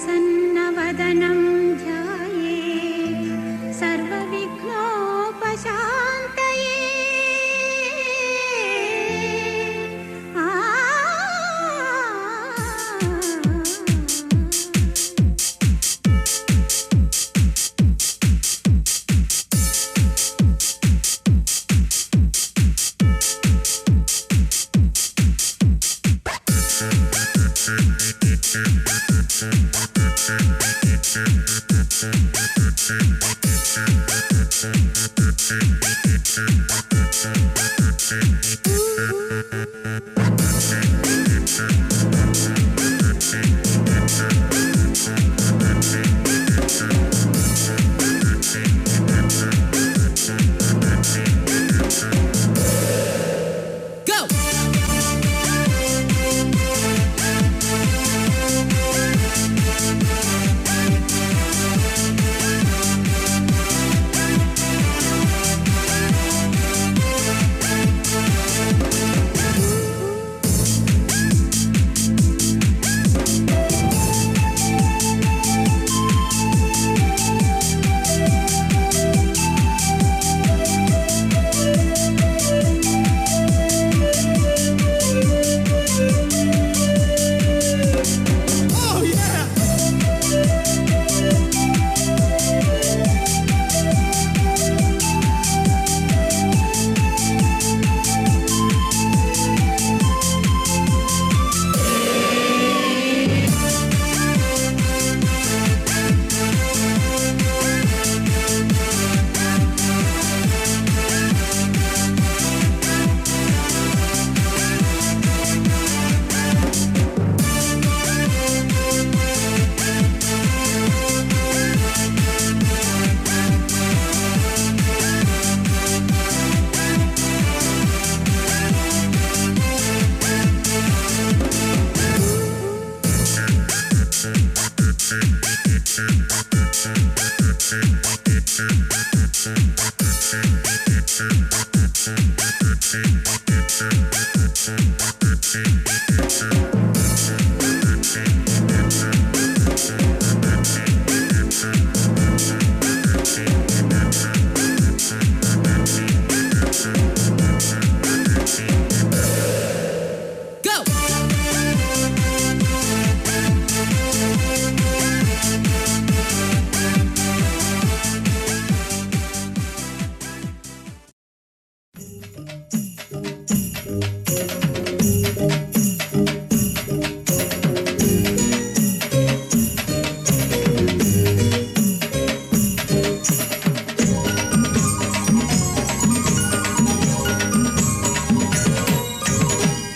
प्रसन्नवदनं ध्यायेत् सर्वविघ्नोपशान्तये।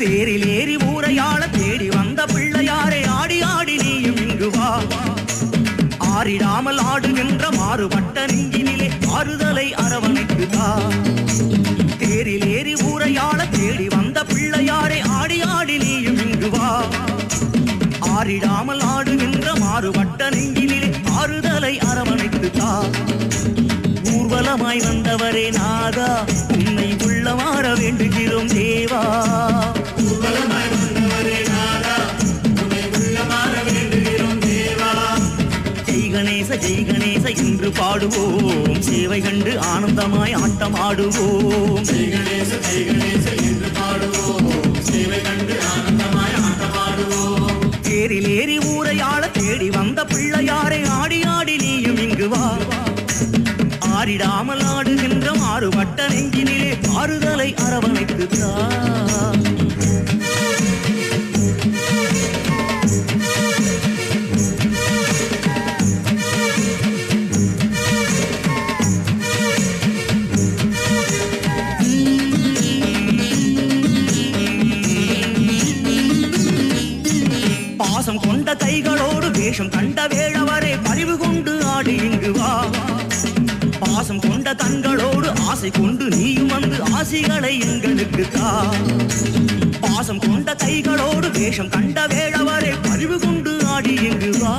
தேரிலேறி ஊரையாள தேடி வந்த பிள்ளையாரே ஆடி ஆடி நீயும் இங்கு வா. ஆறிடாமல் ஆடுகின்ற மாறுபட்ட நெஞ்சினிலே ஆறுதலை அரவணைக்குதா. தேரிலேறி ஊரையாள தேடி வந்த பிள்ளையாரே ஆடி ஆடி நீயும் இங்கு வா. ஆறிடாமல் ஆடுகின்ற மாறுபட்ட நெஞ்சினிலே ஆறுதலை அரவணைக்குதா. ஊர்வலமாய் வந்தவரே நாதா, உன்னை உள்ளமாற வேண்டுகிறோம் தேவா. ஜெய் கணேச ஜெய் கணேச என்று பாடுவோம், சேவை கண்டு ஆனந்தமாய் ஆட்டம் ஆடுவோம். ஜெய் கணேச என்று பாடுவோம், சேவை கண்டு ஆனந்தமாய் ஆட்டம் ஆடுவோம். தேரிலேறி ஊரையாள தேடி வந்த பிள்ளையாரை ஆடி ஆடி நீயும் இங்கு வா. ஆறிடாமல் ஆடுகின்ற மாறுபட்ட நெஞ்சினிலே ஆறுதலை அரவணைக்குதா. பாசம் கொண்ட கைகளோடு வேஷம் கண்ட வேளவரே பரிவு கொண்டு ஆடி இங்கு வா. பாசம் கொண்ட கண்களோடு ஆசை கொண்டு நீயும் வந்து ஆசைகளை எங்களுக்கு தா. பாசம் கொண்ட கைகளோடு வேஷம் கண்ட வேளவரே பரிவு கொண்டு ஆடி இங்கு வா.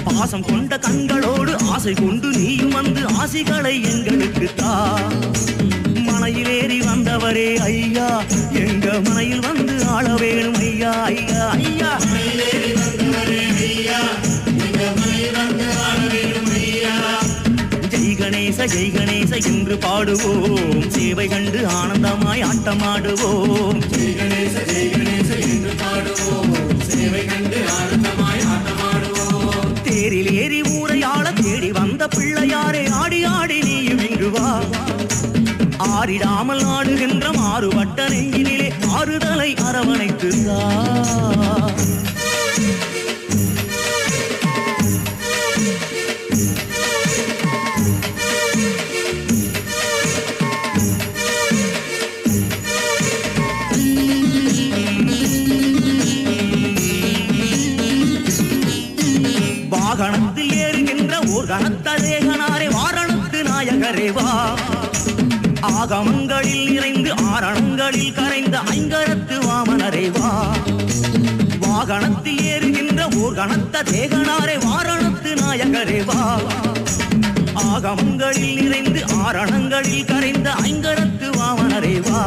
பாசம் கொண்ட கண்களோடு ஆசை கொண்டு நீயும் வந்து ஆசைகளை எங்களுக்கு தா. மனையிலேறி வந்தவரே ஐயா, எங்க மனையில் வந்து ஆள வேணும் ஐயா ஐயா ஐயா. மனையிலேறி வந்தவரே ஐயா, ஜெய் கணேச என்று பாடுவோம் சேவை கண்டு ஆனந்தமாய் ஆட்டமாடுவோம் ஜெய் கணேச என்று பாடுவோம் சேவை கண்டு ஆனந்தமாய் ஆட்டமாடுவோம் தேரில் ஏறி ஊரையாள தேடி வந்த பிள்ளையாரே ஆடி ஆடி நீயும் இங்கு வா ஆறிடாமல் ஆடுகின்ற மாறுபட்ட நெஞ்சினிலே ஆறுதலை அரவணைத்து வாகனத்தில் ஏறுகின்ற ஓர் கனத்த தேகனாரே வாரணத்து நாயகரே வா ஆகமங்களில் நிறைந்து ஆரணங்களில் கரைந்த ஐங்கரத்து வாமனரே வா வாகனத்தில் ஏறுகின்ற ஓர் கனத்த தேகனாரே வாரணத்து நாயகரே வா ஆகமங்களில் நிறைந்து ஆரணங்களில் கரைந்த ஐங்கரத்து வாமனரே வா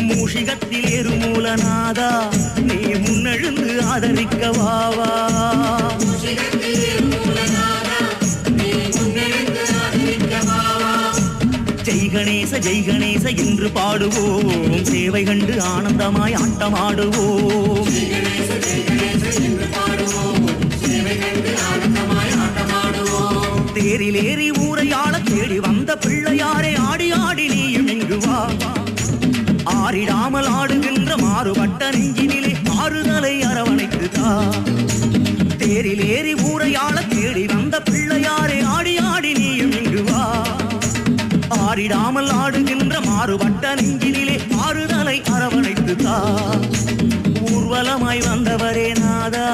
மூஷிகத்தில் ஏறு மூலநாதா நீ முன்னெழுந்து ஆதரிக்க வாவா ஜெய் கணேச என்று பாடுவோம் சேவை கண்டு ஆனந்தமாய் ஆட்டமாடுவோம் தேரில் ஏறி ஊரையாள தேடி வந்த பிள்ளையாரே ஆடி ஆடி நீயும் இங்கு வா ஆறிடாமல் ஆடுகின்ற மாறுபட்ட நெஞ்சினிலே ஆறுதலை அரவணைத்து தா தேரில் ஏறி ஊரையாள தேடி வந்த பிள்ளையாரே ஆடி ஆடி நீயும் இங்கு வா ஆறிடாமல் ஆடுகின்ற மாறுபட்ட நெஞ்சினிலே ஆறுதலை அரவணைத்து தா ஊர்வலமாய் வந்தவரே நாதா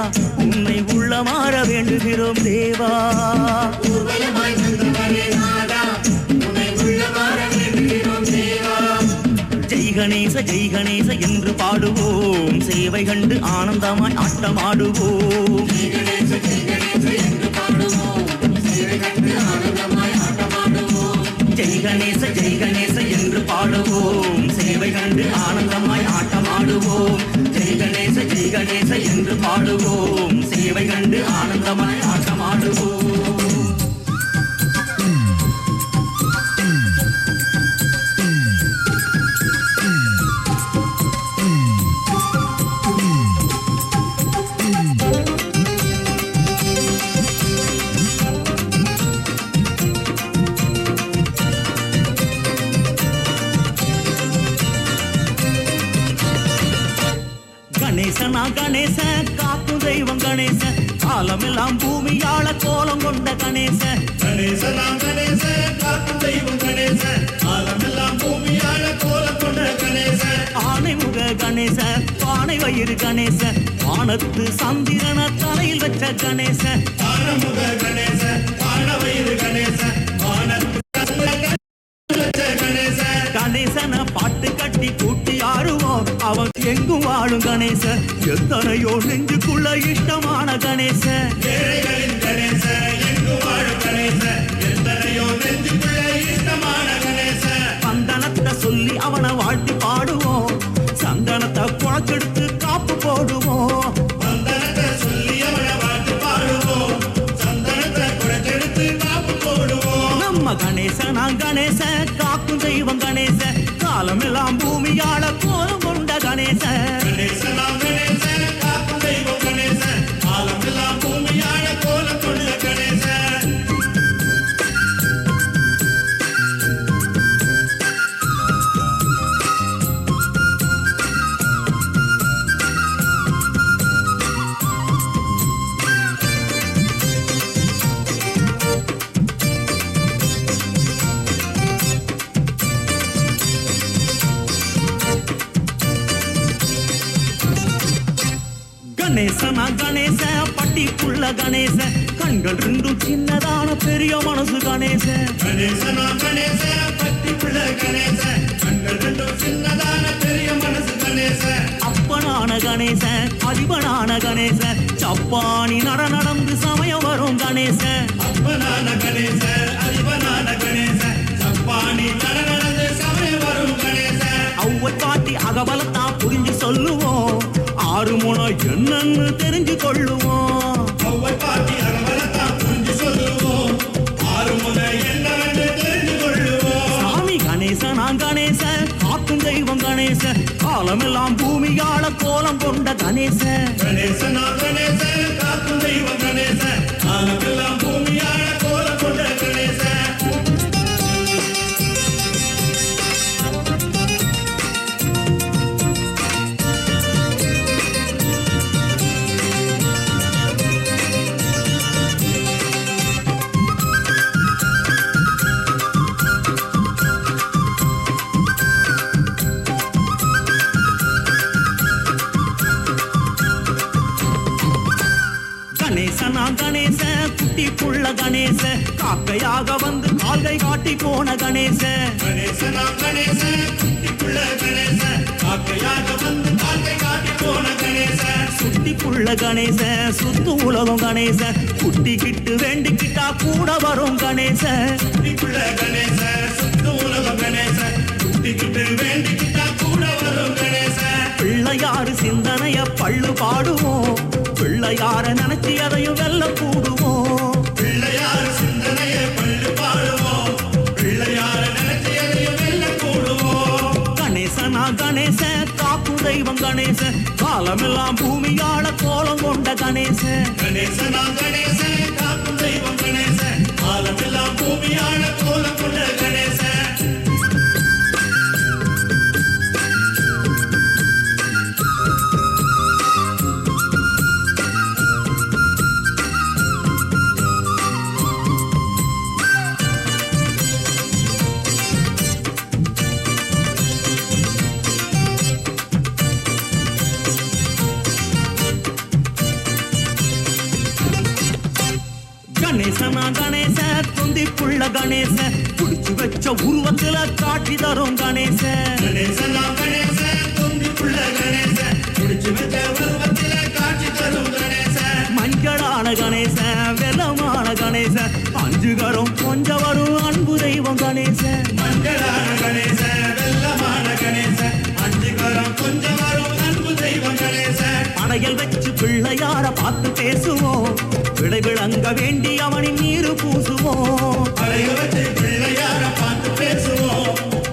உன்னை உள்ளமாற வேண்டுகிறோம் தேவா ஜெய் கணேச என்று பாடுவோம் சேவை கண்டு ஆனந்தமாய் ஆட்டமாடுவோம் ஜெய் கணேச என்று பாடுவோம் சேவை கண்டு ஆனந்தமாய் ஆட்டமாடுவோம் ஜெய் கணேச என்று பாடுவோம் சேவை கண்டு ஆனந்தமாய் ஆட்டமாடுவோம் கணேச காக்கும் தெய்வம் கணேச காலமெல்லாம் பூமியாள கோலம் கொண்ட கணேச காக்கும் தெய்வம் கணேச காலமெல்லாம் பூமியாள கோலம் கொண்ட கணேச ஆனை முக கணேச பானை வயிறு கணேச வானத்து சந்திரன தலையில் வச்ச கணேச ஆனமுக கணேச பான வயிறு கணேச வானத்து கணேசன பாட்டு கட்டி கூட்டி ஆடுவோம் அவன் எங்கும் வாழும் கணேச எத்தனையோ நெஞ்சுக்குள்ள இஷ்டமான கணேச ஏழைகளின் கணேச எங்கும் வாழும் கணேச எத்தனையோ நெஞ்சுக்குள்ள இஷ்டமான கணேச சந்தனத்தை சொல்லி அவனை வாழ்த்தி பாடுவோம் சந்தனத்தை குழச்செடுத்து காப்பு போடுவோம் சந்தனத்தை சொல்லி அவனை வாழ்த்தி பாடுவோம் சந்தனத்தை குழச்செடுத்து காப்பு போடுவோம் நம்ம கணேச காக்கும் தெய்வம் கணேச காலமெல்லாம் பூமியாள கோலம் கொண்ட கணேச காக்கும் தெய்வம் கணேச காலமெல்லாம் பூமியாள கோலம் கொண்ட கணேச கணேச பட்டிக்குள்ள கணேச கண்கள் ரெண்டும் சின்னதான பெரிய மனசு கணேச பட்டிக்குள்ள கணேச கண்கள் ரெண்டும் சின்னதான பெரிய மனசு கணேச அப்பனான கணேச அதிபனான கணேச சப்பானி நடந்து சமயம் வரும் கணேச அப்பனான கணேச அதிபனான கணேச சப்பானி நடந்து சமயம் வரும் கணேச அவ்வை பாட்டி அகபலத்தான் புரிஞ்சு சொல்லுவோம் ஆறு முனை என்னன்னு தெரிஞ்சு கொள்ளுவோம் அவ்வை பாட்டி அகபலத்தான் புரிஞ்சு சொல்லுவோம் ஆறு முனை என்னவென்று காலமெல்லாம் பூமியாள கோலம் கொண்ட கணேச கணேசனா கணேச காக்கும் தெய்வம் கணேச காலமெல்லாம் பூமியாள கோலம் கொண்ட கணேச கணேசனா கணேச குட்டி புள்ள கணேச காக்கையாக வந்து கால்கை காட்டி போன கணேச கணேசனா கணேச குட்டிக்குள்ள கணேச காக்கையாக வந்து காக்கை காட்டி போன கணேச சுட்டி புள்ள கணேச சுத்து உலகம் கணேச குட்டிக்கிட்டு வேண்டிக்கிட்டா கூட வரும் கணேச குட்டிக்குள்ள கணேச சுத்து உலகம் கணேச குட்டிக்கிட்டு வேண்டிக்கிட்டா கூட வரும் கணேச பிள்ளையாரு சிந்தனைய பள்ளு பாடுவோம் பிள்ளையார நினைச்சு அதையும் வெல்ல கூடுவோம் பிள்ளையார் சிந்தனையை பள்ளு பாடுவோம் பிள்ளையார நினைச்சியதையும் வெல்ல கூடுவோம் கணேசனா கணேச காக்கும் தெய்வம் கணேச காலமெல்லாம் பூமியாள கோலம் கொண்ட கணேச கணேசனா கணேச காக்கும் தெய்வம் கணேச காலமெல்லாம் பூமியாள கோலம் கொண்ட கணேச கணேசனா கணேச தொந்தி புள்ள கணேச புடிச்சு வச்ச உருவத்துல காட்சி தரும் கணேச கணேசனா கணேச தொந்திக்குள்ள கணேச முடிச்சு வச்ச உருவத்தில காட்சி தரும் கணேச மஞ்சளான கணேச வெள்ளமான கணேச அஞ்சுகரும் கொஞ்சம் வரும் அன்பு தெய்வம் கணேச மஞ்சளான கணேச வெள்ளமான கணேச அஞ்சுகரம் கொஞ்சம் வரும் அன்பு தெய்வம் கணேச படையல் வச்சு பிள்ளையார பார்த்து பேசுவோம் விடை விளங்க வேண்டி அவனின் நீரு பூசுவோம் பழைய வச்சு பிள்ளையார பார்த்து பேசுவோம்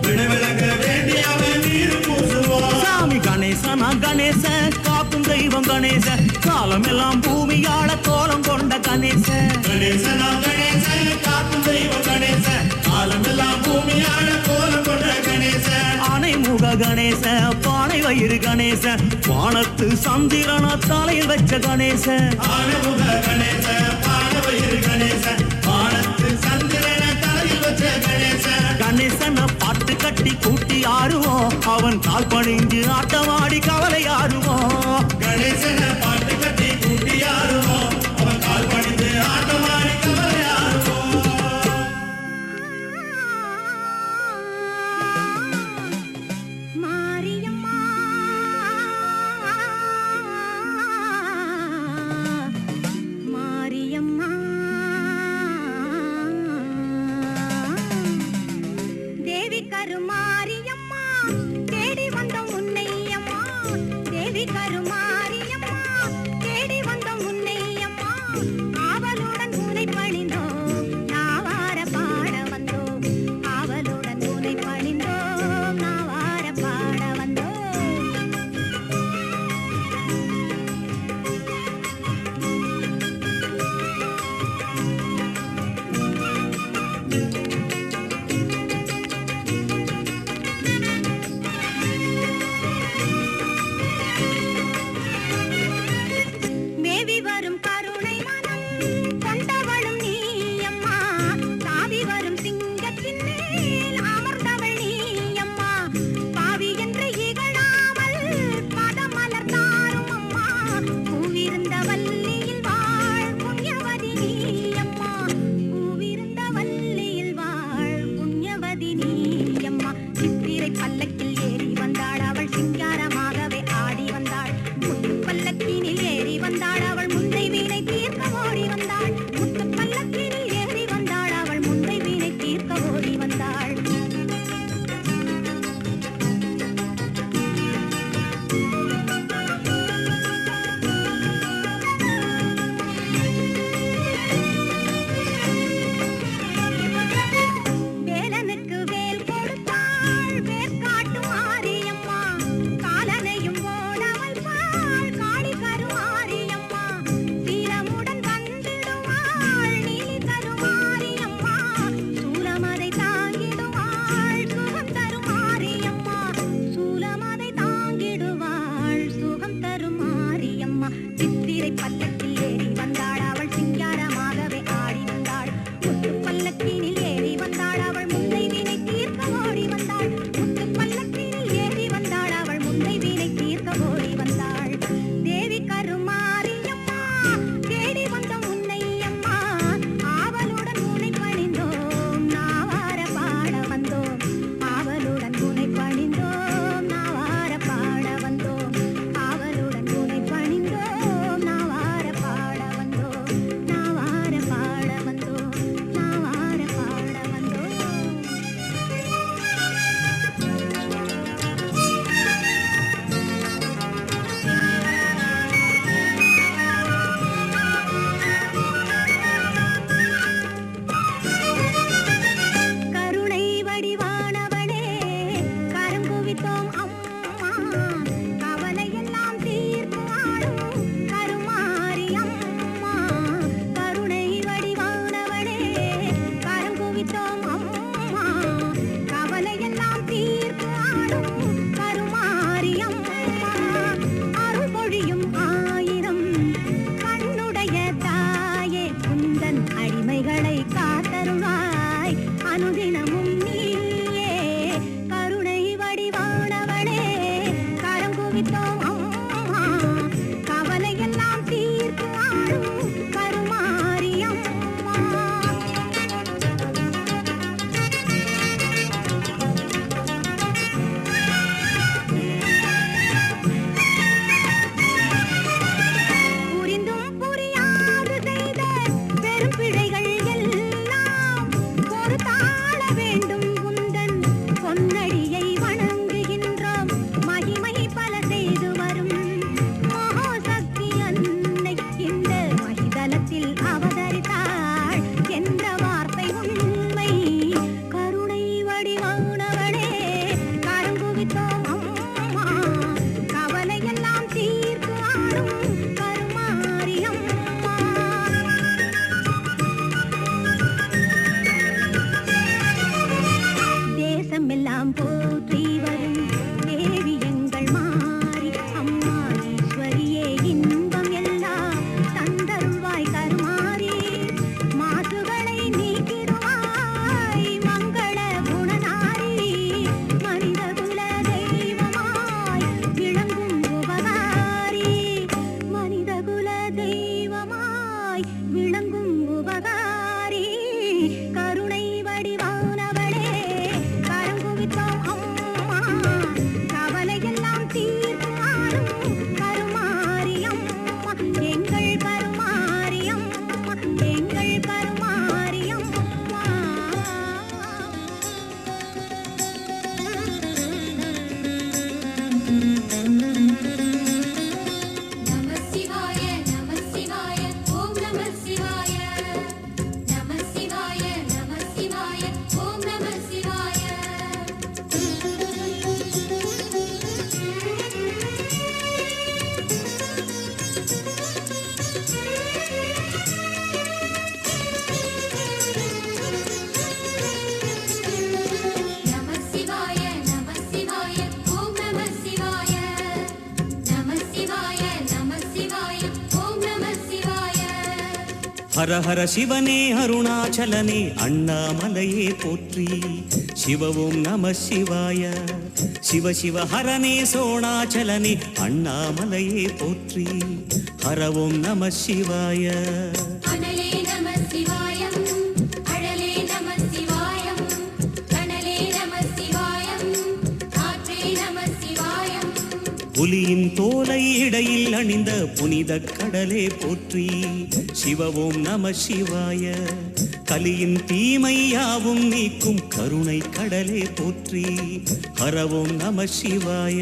விடவிலக வேண்டி அவன் நீர் பூசுவோம் சாமி கணேசனா கணேச காக்கும் தெய்வம் கணேச காலமெல்லாம் பூமியாள கோலம் கொண்ட கணேச கணேசனா கணேச காக்கும் தெய்வம் கணேச காலமெல்லாம் பூமியாள கோலம் கொண்ட கணேச ஆனைமுக கணேச பானை வயிறு கணேச வானத்து சந்திரன தலையில் வச்ச கணேச ஆனமுக கணேச பானவயிறு கணேச வானத்து சந்திரன தலையில் வச்ச கணேச கணேசன பாட்டு கட்டி கூட்டி ஆடுவோம் அவன் கால் பணிஞ்சு ஆட்டமாடி கவலை ஆடுவோம் கணேசன பாட்டு கட்டி கூட்டி ஆடுவோம் அவன் கால் பணிந்து ஆட்டமாடி கவலை ஆடுவோம் மாரியம்மா மாரியம்மா தேவி கருமாரியம்மா தேடி வந்த உன்னையம்மா தேவி கருமாரியம்மா ஹர ஹர சிவனே அருணாச்சலனே அண்ணாமலையே போற்றி சிவ ஓம் நம சிவாய சிவ சிவ ஹரனே சோணாச்சலனே அண்ணாமலையே போற்றி ஹர ஓம் நம சிவாய அனலே நம சிவாயம் அழலே நம சிவாயம் கனலே நம சிவாயம் காற்றே நம சிவாயம் புலியின் தோலை இடையில் அணிந்த புனித கடலே போற்றி சிவ ஓம் நம சிவாய கலியின் தீமையாவும் நீக்கும் கருணை கடலே போற்றி ஹர ஓம் நம சிவாய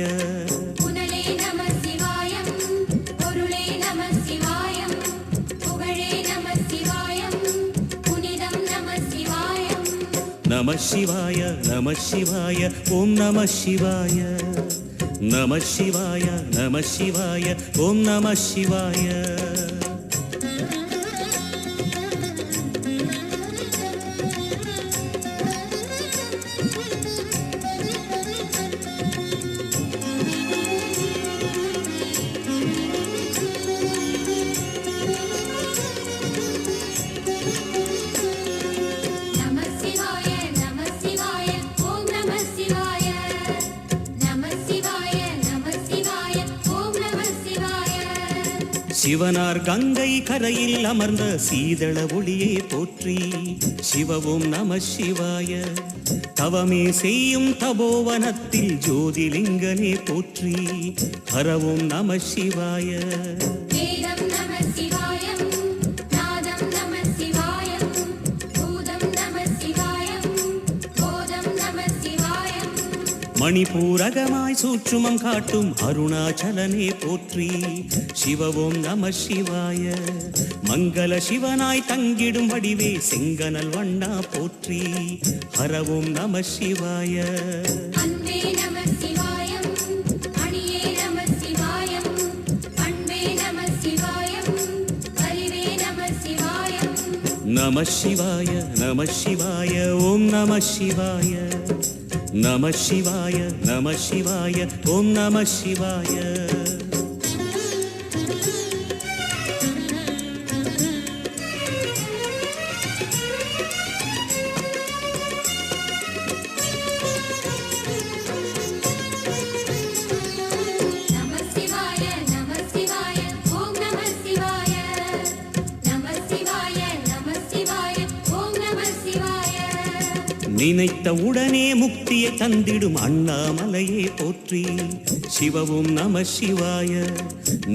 புனலே நம சிவாயம் பொருளே நம சிவாயம் புகழே நம சிவாயம் புனிதம் நம சிவாயம் நம சிவாய நம சிவாய ஓம் நம சிவாய நம சிவாய நம சிவாய ஓம் நம சிவாய நம சிவாய நம சிவாய ஓம் நம சிவாய நம சிவாய நம சிவாய ஓம் நம சிவாய சிவனார் கங்கை கரையில் அமர்ந்த சீதள ஒளியே போற்றி சிவ ஓம் நம சிவாய தவமே செய்யும் தபோவனத்தில் ஜோதிலிங்கனே போற்றி ஹர ஓம் நம சிவாய வேதம் நம சிவாயம் நாதம் நம சிவாயம் பூதம் நம சிவாயம் போதம் நம சிவாயம் மணிபூரகமாய் சூற்றுமம் காட்டும் அருணாச்சலனே போற்றி சிவ ஓம் நம சிவாய மங்கள சிவனாய் தங்கிடும் வடிவே செங்கனல் வண்ணா போற்றி ஹர ஓம் நம சிவாய அன்பே நம சிவாயம் அணியே நம சிவாயம் பண்பே நம சிவாயம் அறிவே நம சிவாயம் நம சிவாய நம சிவாய ஓம் நம சிவாய நம சிவாய நம சிவாய ஓம் நம சிவாய நம சிவாய நம சிவாய ஓம் நம சிவாய நம சிவாய நம சிவாய ஓம் நம சிவாய நினைத்த உடனே முக்தியை தந்திடும் அண்ணாமலையே போற்றி சிவ ஓம் நம சிவாய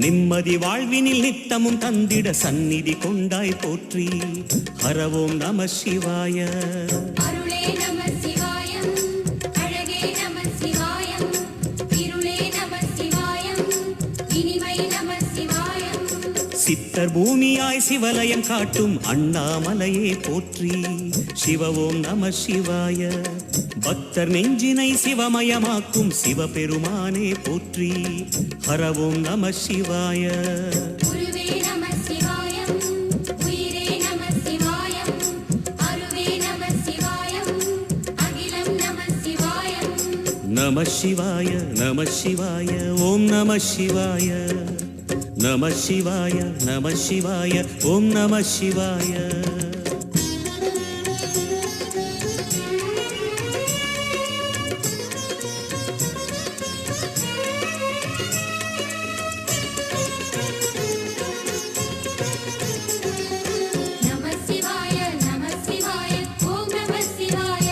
நிம்மதி வாழ்வினில் நித்தமும் தந்திட சந்நிதி கொண்டாய் போற்றி ஹர ஓம் நம சிவாய அருளே நம சிவாயம் அழகே நம சிவாயம் இருளே நம சிவாயம் இனிமை நம சிவாயம் சித்தர் பூமியாய் சிவலயம் காட்டும் அண்ணாமலையே போற்றி சிவ ஓம் நம சிவாய பக்தர் நெஞ்சினை சிவமயமாக்கும் சிவபெருமானே போற்றி ஹர ஓம் நம சிவாய குருவே நம சிவாயம் உயிரே நம சிவாயம் அருவே நம சிவாயம் அகிலம் நம சிவாயம் நம சிவாய நம சிவாய ஓம் நம சிவாய நம சிவாய நம சிவாய ஓம் நம சிவாய நம சிவாய நம சிவாய ஓம் நம சிவாய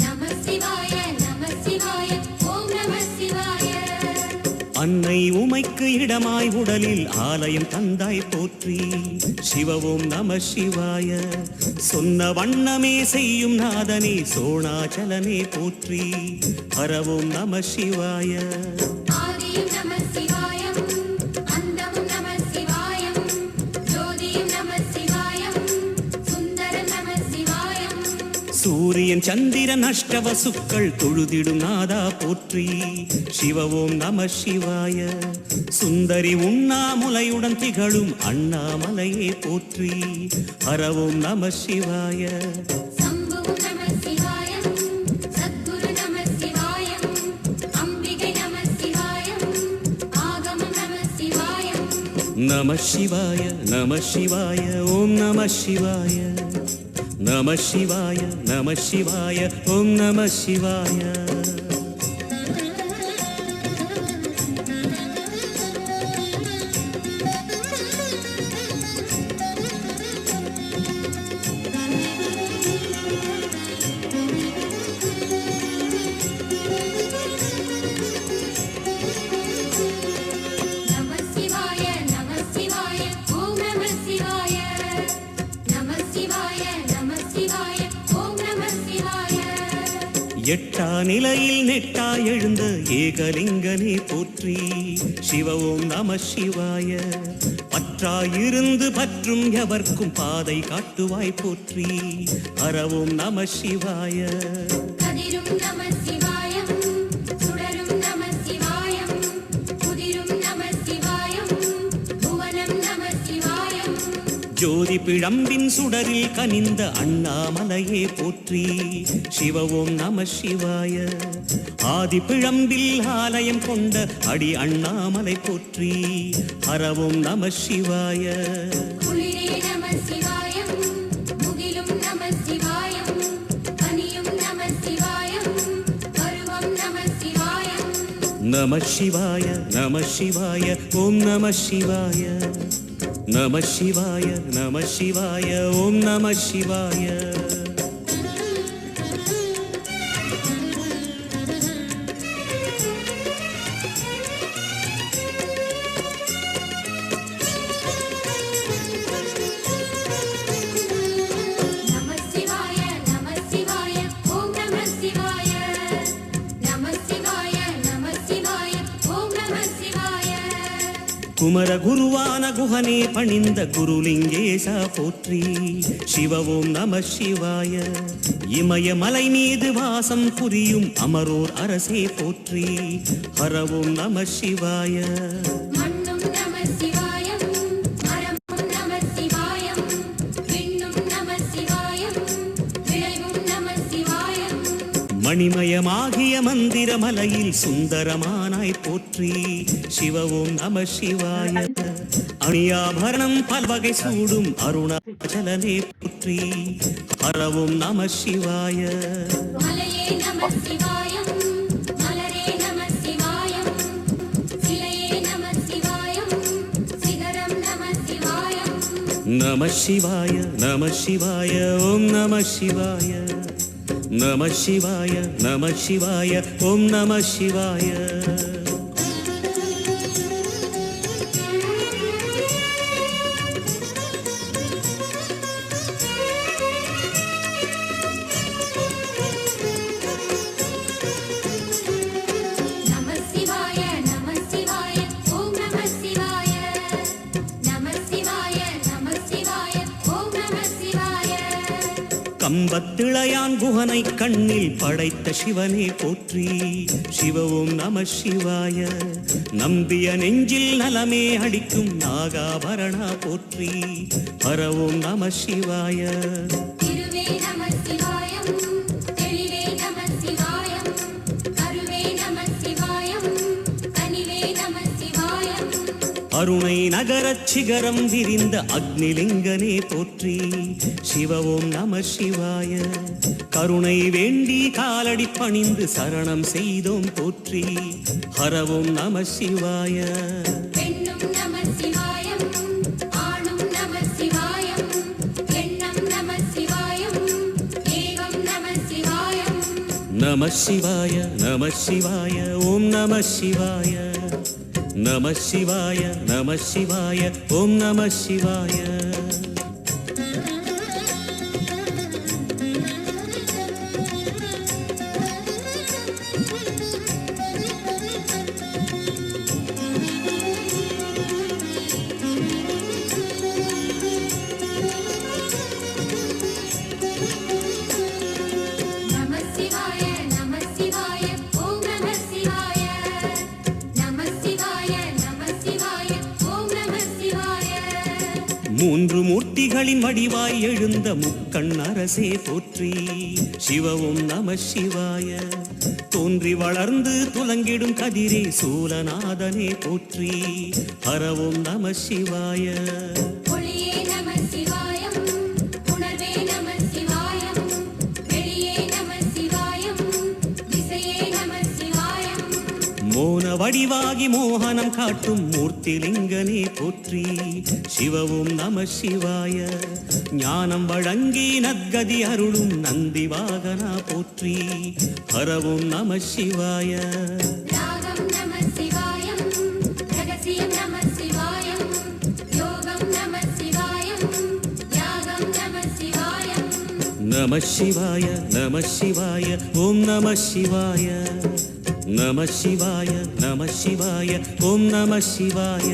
நம சிவாய நம சிவாய ஓம் நம சிவாய அன்னை உமைக்கு இடமாய் உடலில் ஆலயம் தந்தாய் போற்றி சிவ ஓம் நம சிவாய சொன்ன வண்ணமே செய்யும் நாதனே சோணாச்சலனே போற்றி ஹர ஓம் நம சிவாய ஆதியும் நம சிவாயம் அந்தமும் நம சிவாயம் ஜோதியும் நம சிவாயம் சுந்தரம் நம சிவாயம் சூரியன் சந்திரன் அஷ்டவசுக்கள் தொழுதிடும் நாதா போற்றி சிவ ஓம் நம சிவாய சுந்தரி உண்ணாமுலையுடன் திகழும் அண்ணாமலையே போற்றி ஹர ஓம் நம சிவாய சம்புவும் நம சிவாயம் சத்குரு நம சிவாயம் அம்பிகை நம சிவாயம் ஆகமம் நம சிவாயம் நம சிவாய நம சிவாய ஓம் நம சிவாய நம சிவாய நம சிவாய ஓம் நம சிவாய நம சிவாய நம சிவாய ஓம் நம சிவாய நம சிவாய நம சிவாய ஓம் நம சிவாய எட்டா நிலையில் நெட்டா எழுந்த ஏகலிங்கனே போற்றி சிவ ஓம் நம சிவாய பற்றாயிருந்து பற்றும் எவர்க்கும் பாதை காட்டுவாய் போற்றி ஹர ஓம் நம சிவாய கதிரும் நம சிவாயம் சுடரும் நம சிவாயம் குதிரும் நம சிவாயம் புவனம் நம சிவாயம் ஜோதி பிழம்பின் சுடரில் கனிந்த அண்ணாமலையே போற்றி சிவ ஓம் நம சிவாய ஆதி பிழம்பில் ஆலயம் கொண்ட அடி அண்ணாமலை போற்றி ஹர ஓம் நம சிவாய குளிரே நம சிவாயம் முகிலும் நம சிவாயம் கனியும் நம சிவாயம் பருவம் நம சிவாயம் நம சிவாய நம சிவாய ஓம் நம சிவாய நம சிவாய நம சிவாய ஓம் நம சிவாய நம சிவாய நம சிவாய ஓம் நம சிவாய நம சிவாய நம சிவாய ஓம் நம சிவாய குமர குருவான குஹனே பணிந்த குருலிங்கேசா போற்றி சிவ ஓம் நம சிவாய இமயமலை மீது வாசம் புரியும் அமரோர் அரசே போற்றி ஹர ஓம் நம சிவாய மண்ணும் நம சிவாயம் மரமும் நம சிவாயம் விண்ணும் நம சிவாயம் விளைவும் நம சிவாயம் மணிமயமாகிய மந்திர மலையில் சுந்தரமானாய் போற்றி சிவ ஓம் நம சிவாய அணியாபரணம் பல்வகை சூடும் அருணாச்சலனே போற்றி ஹர ஓம் நம சிவாய மலையே நம சிவாயம் மலரே நம சிவாயம் சிலையே நம சிவாயம் சிகரம் நம சிவாயம் நம சிவாய நம சிவாய ஓம் நம சிவாய நம சிவாய நம சிவாய ஓம் நம சிவாய நம சிவாய நம சிவாய ஓம் நம சிவாய நம சிவாய நம சிவாய ஓம் நம சிவாய கம்பத்திளையான் குஹனை கண்ணில் படைத்த சிவனே போற்றி சிவ ஓம் நம சிவாய நம்பிய நெஞ்சில் நலமே அடிக்கும் நாகாபரணா போற்றி ஹர ஓம் நம சிவாய திருவே நம சிவாயம் தெளிவே நம சிவாயம் கருவே நம சிவாயம் கனிவே நம சிவாயம் அருணை நகரச் சிகரம் விரிந்த அக்னிலிங்கனே போற்றி சிவ ஓம் நம சிவாய கருணை வேண்டி காலடி பணிந்து சரணம் செய்தோம் போற்றி ஹர ஓம் நம சிவாய பெண்ணும் நம சிவாயம் ஆணும் நம சிவாயம் எண்ணம் நம சிவாயம் ஏகம் நம சிவாயம் நம சிவாய நம சிவாய ஓம் நம சிவாய நம சிவாய நம சிவாய ஓம் நம சிவாய நம சிவாய நம சிவாய ஓம் நம சிவாய நம சிவாய நம சிவாய ஓம் நம சிவாய மூன்று மூர்த்திகளின் வடிவாய் எழுந்த முக்கண் அரசே போற்றி. சிவவும் நம சிவாய. தோன்றி வளர்ந்து துலங்கிடும் கதிரே சூலநாதனே போற்றி. ஹரவும் நம சிவாய. ஒளியே நம சிவாயம், உணர்வே நம சிவாயம், வெளியே நம சிவாயம், திசையே நம சிவாயம். மோன வடிவாகி மோகனம் காட்டும் மூர்த்திலிங்கனே போற்றி. சிவவும் நம சிவாய. ஞானம் வழங்கி நற்கதி அருளும் நந்தி வாகனா போற்றி. ஹரவும் நம சிவாய. ராகம் நம சிவாயம், ரகசியம் நம சிவாயம், யோகம் நம சிவாயம், யாகம் நம சிவாயம். நம சிவாய நம சிவாய ஓம் நம சிவாய. நம சிவாய நம சிவாய ஓம் நம சிவாய.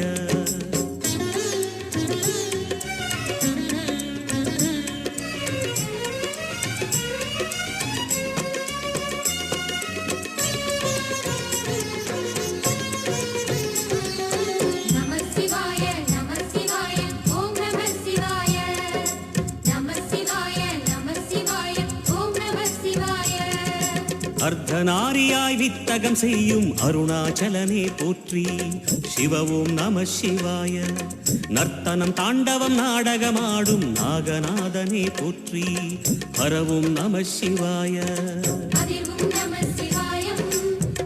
நம சிவாய நம சிவாய ஓம் நம சிவாய. நம சிவாய நம சிவாய ஓம் நம சிவாய. அர்த்தநாரியாய் வித்தகம் செய்யும் அருணாச்சலனே போற்றி. சிவவும் நம சிவாய. நர்த்தனம் தாண்டவம் நாடகமாடும் நாகநாதனே போற்றி. ஹரவும் நம சிவாய. அதிர்வும் நம சிவாயம்,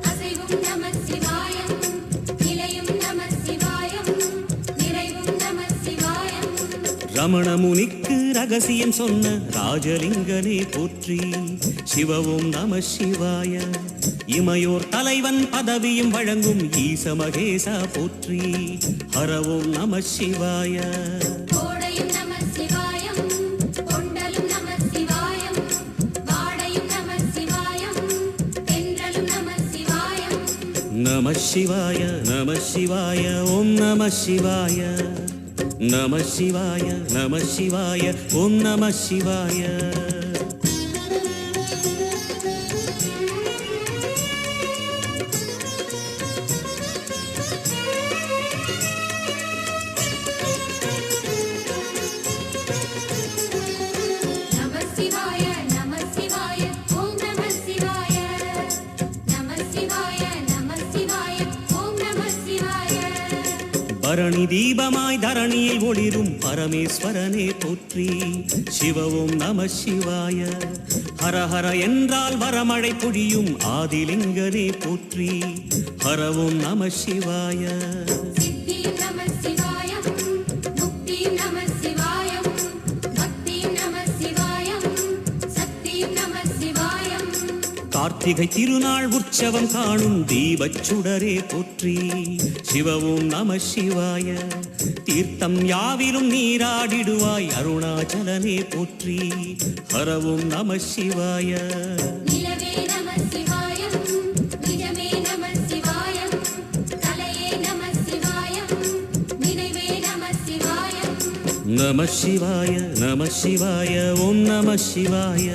அசைவும் நம சிவாயம், நிலையும் நம சிவாயம், நிறைவும் நம சிவாயம். ரமண முனிக்கு ரகசியம் சொன்ன ராஜலிங்கனே போற்றி. சிவவும் நம சிவாய. இமையோர் தலைவன் பதவியும் வழங்கும் ஈச மகேசா போற்றி. ஹரவும் நம சிவாய. கோடையும் நம சிவாயம், கொண்டலும் நம சிவாயம், வாடையும் நம சிவாயம், தென்றலும் நம சிவாயம். நம சிவாய நம சிவாய ஓம் நம சிவாய. நம சிவாய நம சிவாய ஓம் நம சிவாய. நம சிவாய நம சிவாய ஓம் நம சிவாய. நம சிவாய நம சிவாய ஓம் நம சிவாய. பரணி தீபமாய் தரணியில் ஒளிரும் பரமேஸ்வரனே போற்றி. சிவவும் நம சிவாய. ஹரஹர என்றால் வரமழை பொழியும் ஆதிலிங்கனே போற்றி. ஹரவும் நம சிவாய. சித்தியும் நம சிவாயம், முக்தியும் நம சிவாயம், பக்தியும் நம சிவாயம், சக்தியும் நம சிவாயம். கார்த்திகை திருநாள் உற்சவம் காணும் தீபச் சுடரே போற்றி. சிவவும் நம சிவாய. தீர்த்தம் யாவிலும் நீராடிடுவாய் அருணாச்சலனே போற்றி. ஹரவும் நம சிவாய. நிலவே நம சிவாயம், நிஜமே நம சிவாயம், கலையே நம சிவாயம், நினைவே நம சிவாயம். நம சிவாய நம சிவாய ஓம் நம சிவாய.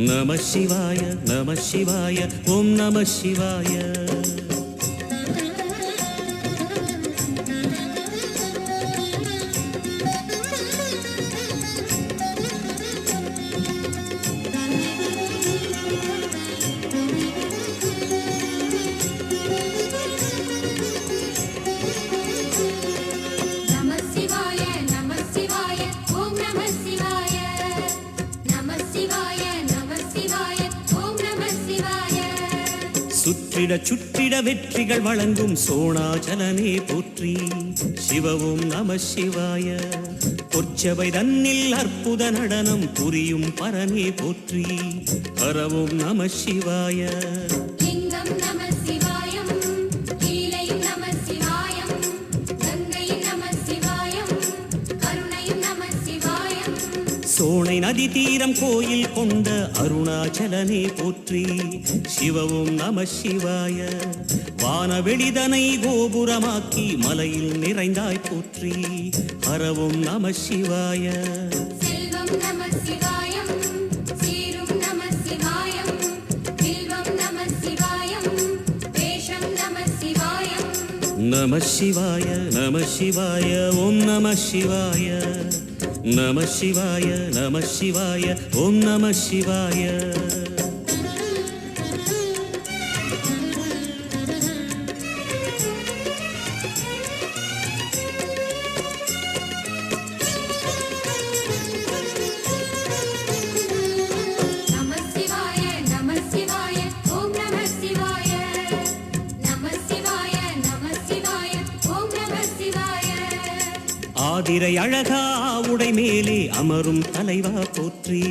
நம சிவாய நம சிவாய ஓம் நம சிவாய. நம சிவாய நம சிவாய ஓம் நம சிவாய. நம சிவாய நம சிவாய ஓம் நம சிவாய. சுற்றிட சுற்றிட வெற்றிகள் வழங்கும் சோணாச்சலனே போற்றி. சிவவும் நம சிவாய. பொற்சபை தன்னில் அற்புத நடனம் புரியும் பரனே போற்றி. ஹரவும் நம சிவாய. லிங்கம் நம சிவாயம், லீலையும் நம சிவாயம், கங்கையும் நம சிவாயம், கருணையும் நம சிவாயம். சோனை நதி தீரம் கோயில் கொண்ட அருணாச்சலனே போற்றி. சிவவும் நம சிவாய. வானவெளிதனை கோபுரமாக்கி மலையில் நிறைந்தாய் போற்றி. ஹரவும் நம சிவாய. செல்வம் நம சிவாயம், சீரும் நம சிவாயம், வில்வம் நம சிவாயம், வேஷம் நம சிவாயம். நம சிவாய நம சிவாய ஓம் நம சிவாய நம சிவாய நம சிவாய ஓம் நம சிவாய ஆதிரை அழகா உடை மேலே அமரும் தலைவா போற்றி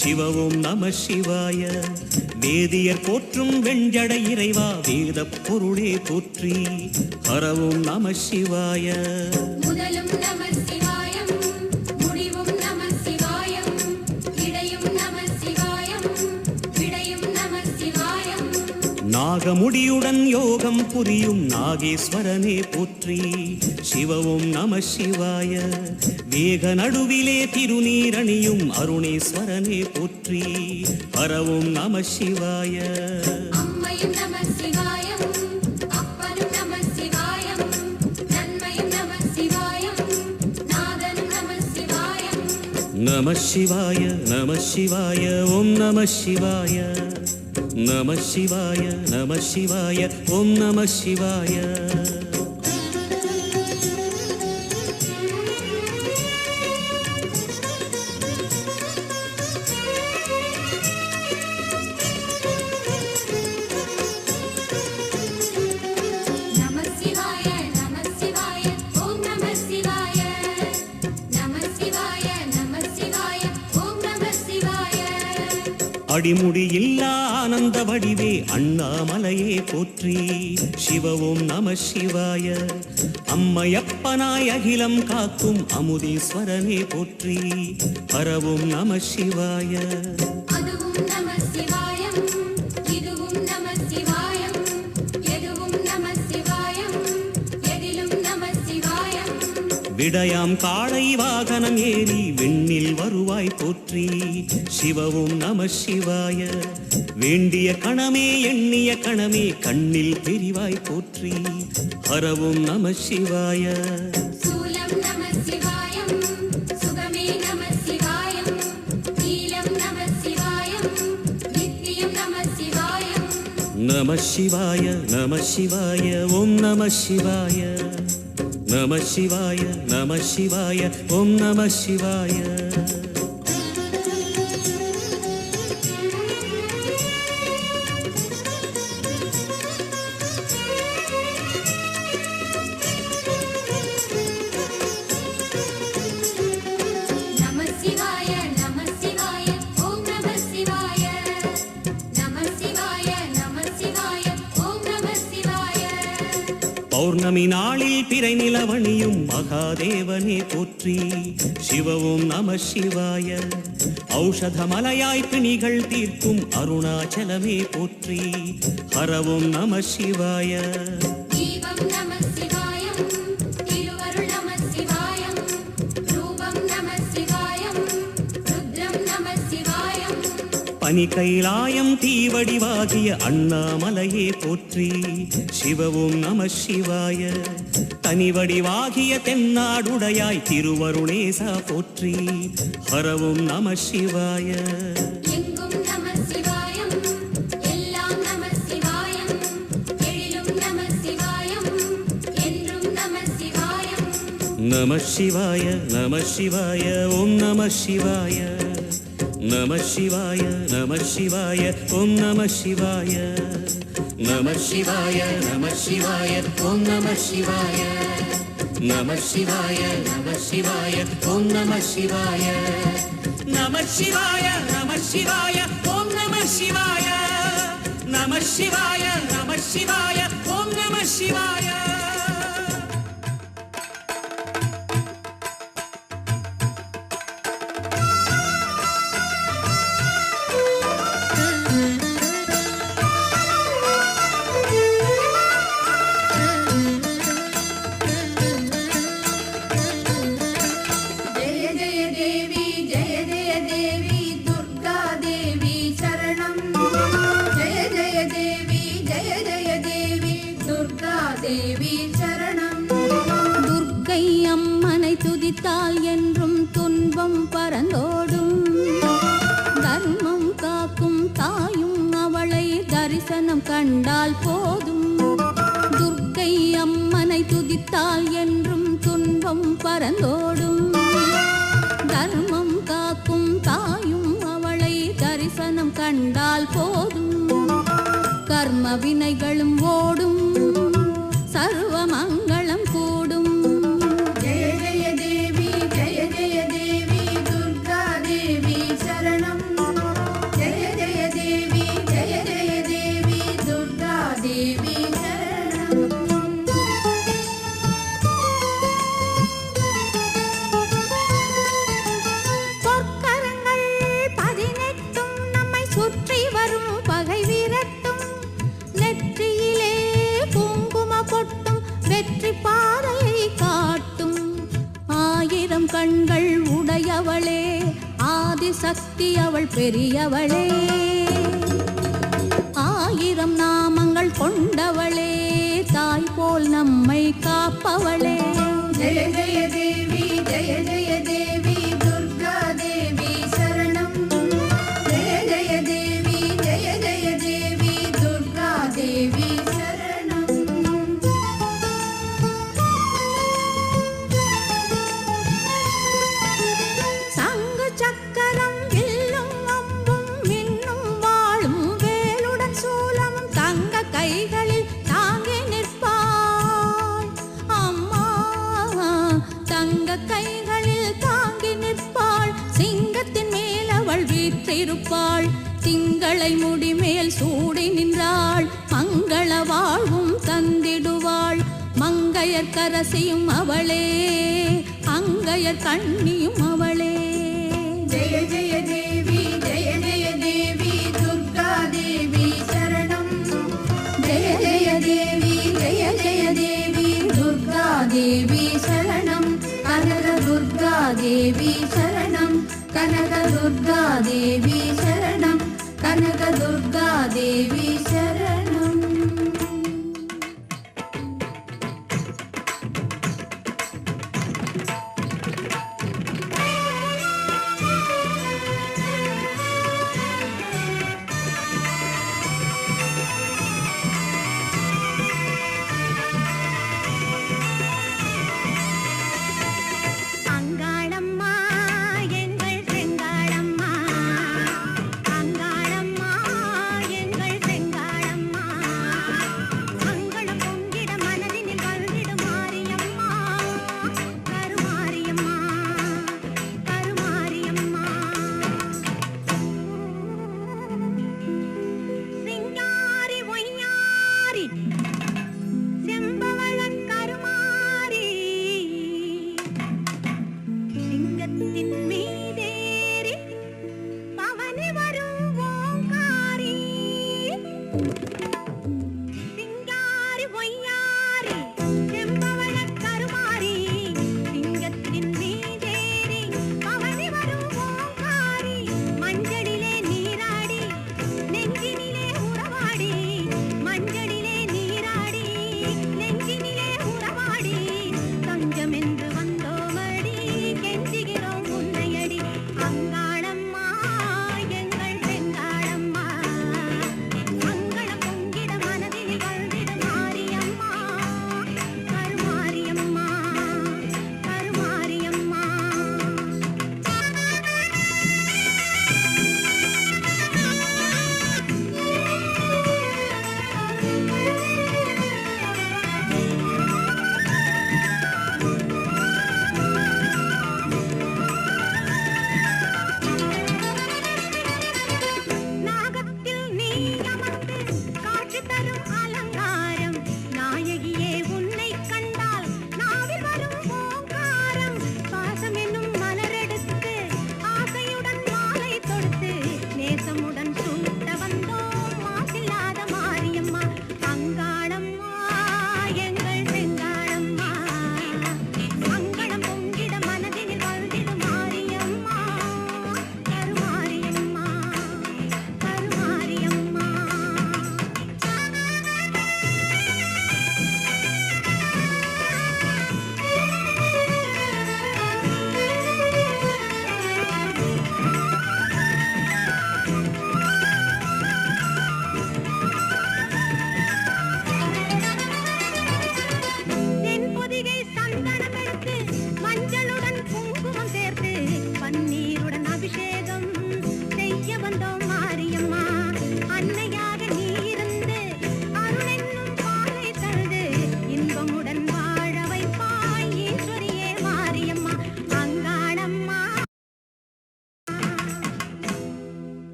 சிவவும் நம சிவாய வேதியர் போற்றும் வெஞ்சடை இறைவா வேத பொருளே போற்றி ஹரவும் நம சிவாய முதலும் நம சிவாயம் முடிவும் நம சிவாயம் இடையும் நம சிவாயம் விடையும் நம சிவாயம் நாகமுடியுடன் யோகம் புரியும் நாகேஸ்வரனே போற்றி சிவவும் நம சிவாய வேக நடுவிலே திருநீரணியும் அருணேஸ்வரனே போற்றி பரவும் நம சிவாய அம்மையும் நம சிவாயம் அப்பனும் நம சிவாயம் நன்மையும் நம சிவாயம் நாதனும் நம சிவாயம் நம சிவாய நம சிவாய ஓம் நம சிவாய நம சிவாய நம சிவாய ஓம் நம சிவாய அடிமுடி இல்லா ஆனந்த வடிவே அண்ணாமலையே போற்றி சிவவும் நம சிவாய அம்மையப்பனாய் அகிலம் காக்கும் அமுதீஸ்வரனே போற்றி பரவும் நம சிவாய அதுவும் நம சிவாயம் இதுவும் நம சிவாயம் எதுவும் நம சிவாயம் எதிலும் நம சிவாயம் விடயாம் காளை வாகனம் ஏறி விண்ணில் வருவாய் போற்றி சிவவும் நம சிவாய வேண்டிய கணமே எண்ணிய கணமே கண்ணில் தெரிவாய் போற்றி ஹரவும் நம சிவாய சூலம் நம சிவாயம் சுகமே நம சிவாயம் நீலம் நம சிவாயம் நித்தியம் நம சிவாயம் நம சிவாய நம சிவாய ஓம் நம சிவாய நம சிவாய நம சிவாய ஓம் நம சிவாய பௌர்ணமி நாளில் பிறை நிலவணியும் மகாதேவனே போற்றி சிவவும் நம சிவாய ஔஷதமலையாய் பிணிகள் தீர்க்கும் அருணாச்சலமே போற்றி ஹரவும் நம சிவாய தீபம் நம சிவாயம் திருவருள் நம சிவாயம் ரூபம் நம சிவாயம் ருத்ரம் நம சிவாயம் பனி கைலாயம் தீவடிவாகிய அண்ணாமலையே போற்றி சிவவும் நம சிவாய தனிவடிவாகிய தென்னாடுடையாய் திருவருணேசா போற்றி ஹரவும் நம சிவாய எங்கும் நம சிவாயம் எல்லாம் நம சிவாயம் எழிலும் நம சிவாயம் என்றும் நம சிவாயம் நம சிவாய நம சிவாய ஓம் நம சிவாய நம சிவாய நம சிவாய ஓம் நம சிவாய நம சிவாய நம சிவாய ஓம் நம சிவாய நம சிவாய நம சிவாய ஓம் நம சிவாய நம சிவாய நம சிவாய ஓம் நம சிவாய நம சிவாய நம சிவாய ஓம் நம சிவாய देवी கண்டால் போதும். துர்க்கை அம்மனை துதித்தால் என்றும் துன்பம் பறந்தோடும். தர்மம் காக்கும் தாயும் அவளை தரிசனம் கண்டால் போதும். கர்ம வினைகளும் ஓடும், சர்வ மங்களம் கூடும். ஜெய ஜெய தேவி ஜெய ஜெய தேவி துர்கா தேவி சரணம். ஜெய ஜெய தேவி ஜெய ஜெய தேவி துர்கா தேவி சரணம். பொற்கரங்கள் 18 நம்மை சுற்றி வரும் பகை விரட்டும். நெற்றியிலே குங்கும பொட்டும் வெற்றி பாதையை காட்டும். 1000 கண்கள் உடையவளே, ஆதிசக்தி அவள் பெரியவளே. 1000 நாமங்கள் கொண்டவளே, தாய் போல் நம்மை காப்பவளே. ஜெய ஜெய தேவி ஜெய ஜெய தேவி துர்கா தேவி சரணம். ஜெய ஜெய தேவி ஜெய ஜெய தேவி துர்கா தேவி சரணம். சங்கு சக்கரம் வில்லும் அம்பும் மின்னும் வாளும் வேலுடன் சூலமும் தங்க கைகளில் தாங்கி நிற்பாள் அம்மா. தங்க கைகளில் தாங்கி நிற்பாள். சிங்கத்தின் மேல் அவள் வீற்றிருப்பாள். திங்களை முடிமேல் சூடி நின்றாள். மங்கள வாழ்வும் தந்திடுவாள். மங்கையர் கரசியும் அவளே, அங்கையர் கண்ணியும் அவளே. ஜெய ஜெய தேவி ஜெய ஜெய தேவி துர்கா தேவி சரணம். ஜெய ஜெய தேவி ஜெய ஜெய தேவி துர்கா தேவி சரணம். கனக துர்கா தேவி சரணம். கனக துர்கா தேவி சரணம். கனக துர்கா தேவி சரணம். அங்காளம்மா எங்கள் செங்காளம்மா, அங்காளம்மா எங்கள் செங்காளம்மா.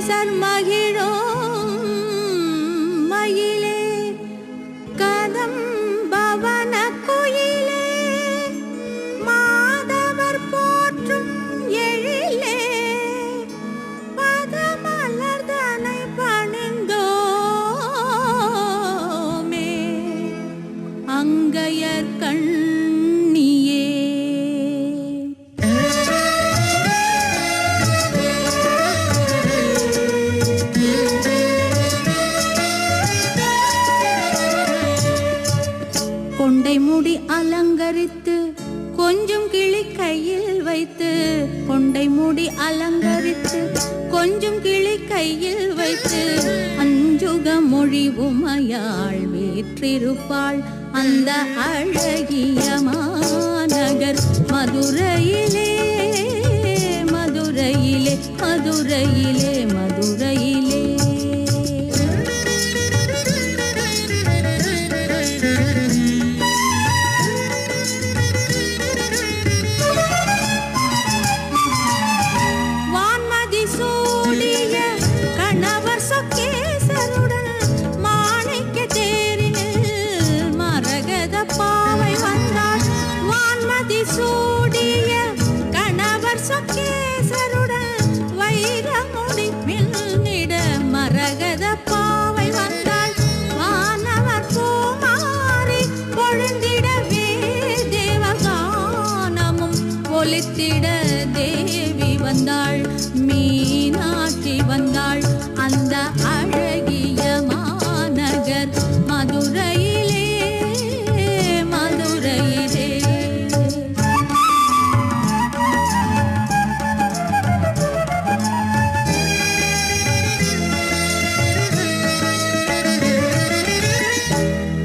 நேசர் மகிழும் மயிலே கதம்பவன குயிலே மாதவர் போற்றும் எழிலே பதமலர்தனை பணிந்தோமே அங்கையர் கண்ணியே. கொண்டை முடி அலங்கரித்து கொஞ்சம் கிளி கையில் வைத்து கொண்டை முடி அலங்கரித்து கொஞ்சம் கிளி கையில் வைத்து அஞ்சுக மொழி உமையாள் வீற்றிருப்பாள் அந்த அழகிய மாநகர் மதுரையிலே மதுரையிலே மதுரையிலே மதுரையிலே. ஒலித்திட தேவி வந்தாள் மீனாட்சி வந்தாள் அந்த அழகிய மாநகர் மதுரையிலே மதுரையிலே.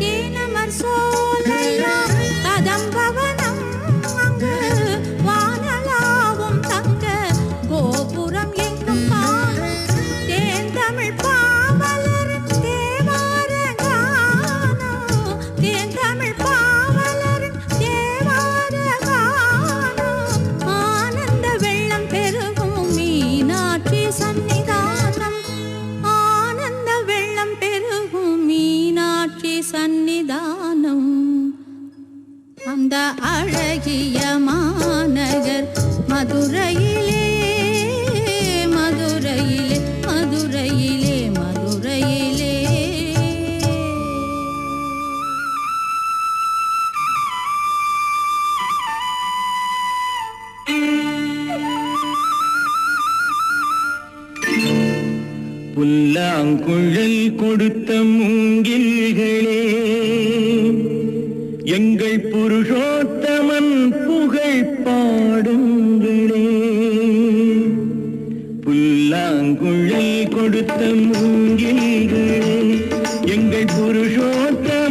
தேனமர் சோலையா கதம்பவனம் அங்கு வானலாவும் தங்க கோபுரம் எங்கும் காணும் தேன் தமிழ் பாவலரின் தேவார கானம் தேன் தமிழ் பாவலரின் தேவார கானம் ஆனந்த வெள்ளம் பெருகும் மீனாட்சி சன்னிதானம் ஆனந்த வெள்ளம் பெருகும் மீனாட்சி சன்னிதானம் அந்த அழகிய மாநகர் மதுரையிலே மதுரையிலே மதுரையிலே மதுரையிலே. புல்லாங்குழல் கொடுத்த மூங்கில்களே எங்கள் புருஷோத்தமன் புகழ் பாடுங்களே. புல்லாங்குழல் கொடுத்த மூங்கில்களே எங்கள் புருஷோத்தமன்